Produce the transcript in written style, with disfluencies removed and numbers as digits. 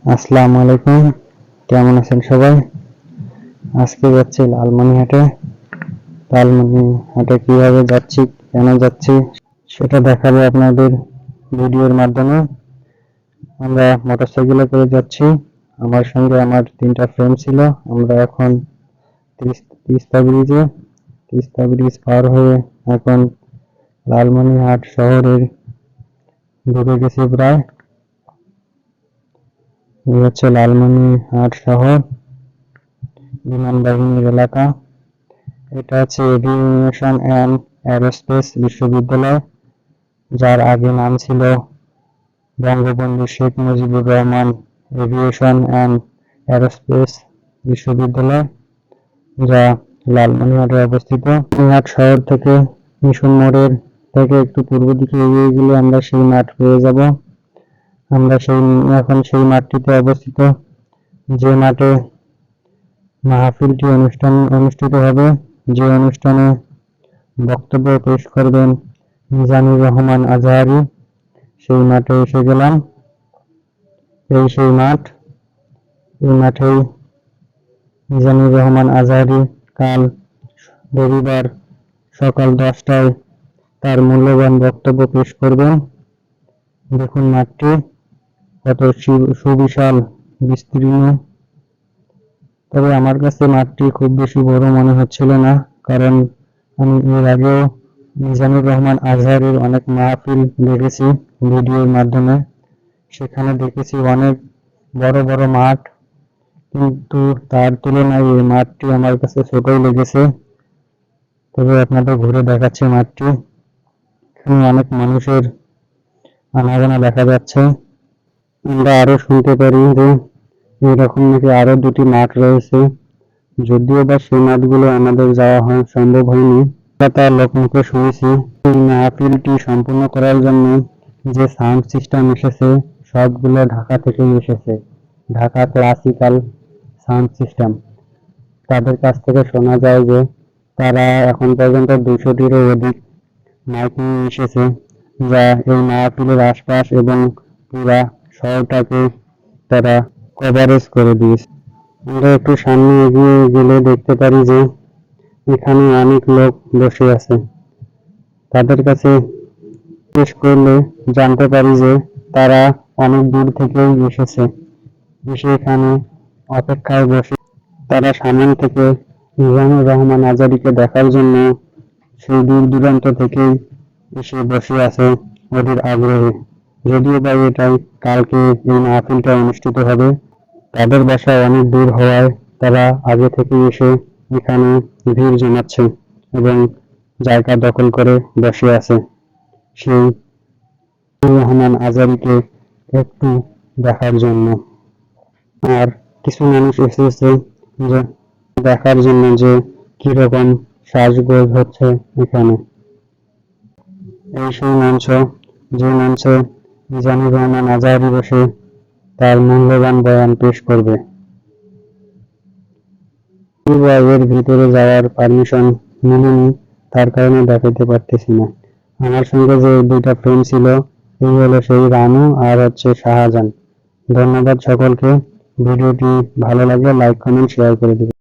আসসালামু আলাইকুম, কেমন আছেন সবাই? আজকে যাচ্ছি লালমনিরহাটে। লালমনিরহাটে কিভাবে যাচ্ছি, কেন যাচ্ছি সেটা দেখাবো আপনাদের ভিডিওর মাধ্যমে। আমরা মোটরসাইকেলে করে যাচ্ছি। আমার সঙ্গে আমার 3টা ফ্রেন্ড ছিল। আমরা এখন তিস্তা ব্রিজ পার হয়ে এখন লালমনিরহাট শহরের ঢুকে গেছি প্রায়। এই হচ্ছে লালমনিরহাট শহর, বিমান বাহিনীর এলাকা। এটা হচ্ছে এভিয়েশন অ্যান্ড অ্যারোস্পেস বিশ্ববিদ্যালয়, যার আগে নাম ছিল Bangabandhu Sheikh Mujibur Rahman aviation and aerospace বিশ্ববিদ্যালয়, যা লালমনিরহাটে অবস্থিত। লালমনিরহাট শহর থেকে মিশন মোড়ের থেকে একটু পূর্ব দিকে এগিয়ে গেলে আমরা সেই মাঠ পেয়ে যাব। আমরা এখন সেই মাঠটিতে অবস্থিত, যে মাঠে মাহফিলটি অনুষ্ঠিত হবে, যে অনুষ্ঠানে বক্তব্য পেশ করবেন মিজানুর রহমান আজহারী। সেই মাঠে এসে গেলাম। সেই মাঠ। এই মাঠেই মিজানুর রহমান আজহারী কাল রবিবার সকাল 10টায় তার মূল্যবান বক্তব্য পেশ করবেন। দেখুন মাঠটি কত সুবিশাল, বিস্তীর্ণ। তবে আমার কাছে মাঠটি খুব বেশি বড় মনে হচ্ছিল না, কারণ আমি এর আগেও মিজানুর রহমান আজহারীর অনেক মাহফিল দেখেছি ভিডিওর মাধ্যমে। সেখানে দেখেছি অনেক বড় বড় মাঠ, কিন্তু তার তুলনায় এই মাঠটি আমার কাছে ছোটই লেগেছে। তবে আপনাদের ঘুরে দেখাচ্ছি মাঠটি। এখানে অনেক মানুষের আনাগোনা দেখা যাচ্ছে। আমরা আরো শুনতে পারি যে এরকম নাকি আরো 2টি মাঠ রয়েছে, যদিও বা সেই মাঠগুলো আমাদের যাওয়া সম্ভব হয়নি। তার লোকমুখে শুনেছি এই মাহফিলটি সম্পূর্ণ করার জন্য যে সাউন্ড সিস্টেম এসেছে সবগুলো ঢাকা থেকেই এসেছে, ঢাকা ক্লাসিক্যাল সাউন্ড সিস্টেম। তাদের কাছ থেকে শোনা যায় যে তারা এখন পর্যন্ত 200টিরও অধিক মাইক নিয়ে এসেছে, যা এই মাহফিলের আশপাশ এবং পুরা শহরটাকে তারা কভারেজ করে দিয়েছে। আমরা একটু সামনে এগিয়ে গেলে দেখতে পারি যে এখানে অনেক লোক বসে আছে। তাদের কাছে জিজ্ঞেস করলে জানতে পারি যে তারা অনেক দূর থেকেই এসেছে, এসে এখানে অপেক্ষায় বসে। তারা সামনে থেকে মিজানুর রহমান আজহারীকে দেখার জন্য সেই দূর দূরান্ত থেকেই এসে বসে আছে ওদের আগ্রহে। যদিও বা এটাই কালকে এই মাহফিলটা অনুষ্ঠিত হবে, তাদের বাসা অনেক দূর হওয়ায় তারা আগে থেকে এসে এখানে ভিড় জমাচ্ছে এবং জায়গা দখল করে বসে আছে সেই রহমান আজহারীকে একটু দেখার জন্য। আর কিছু মানুষ এসেছে যে দেখার জন্য যে কিরকম সাজগোজ হচ্ছে এখানে। এই সেই মঞ্চ, যে মঞ্চে মিজানুর রহমান আজহারী বসে তার মূল্যবান বয়ান পেশ করবে। এর ভিতরে যাওয়ার পারমিশন মিলেনি, তার কারণে দেখাতে পারতেছি না। আমার সঙ্গে যে 2টা ফ্রেন্ড ছিল, এই হলো সেই রানু আর হচ্ছে শাহজাহান। ধন্যবাদ সকলকে। ভিডিওটি ভালো লাগলে লাইক, কমেন্ট, শেয়ার করে দিবেন।